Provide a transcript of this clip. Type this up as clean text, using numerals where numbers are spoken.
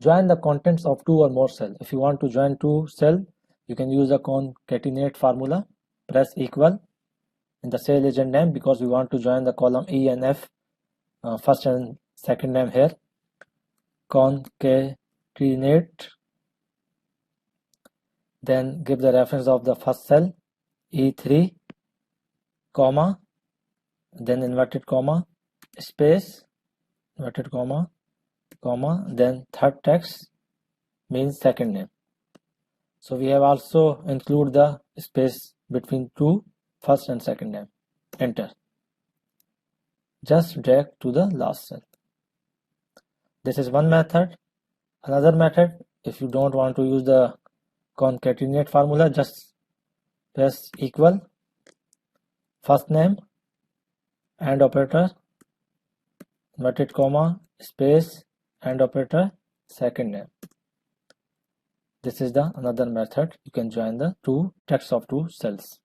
Join the contents of two or more cells. If you want to join two cells, you can use the concatenate formula. Press equal in the cell agent name because we want to join the column E and F, first and second name here. Concatenate. Then give the reference of the first cell E3, comma, then inverted comma, space, inverted comma, comma, then third text means second name. So we have also include the space between two first and second name. Enter. Just drag to the last cell. This is one method. Another method, if you don't want to use the concatenate formula, just press equal, first name, and operator, inverted comma, space, and operator, second name. This is the another method. You can join the two texts of two cells.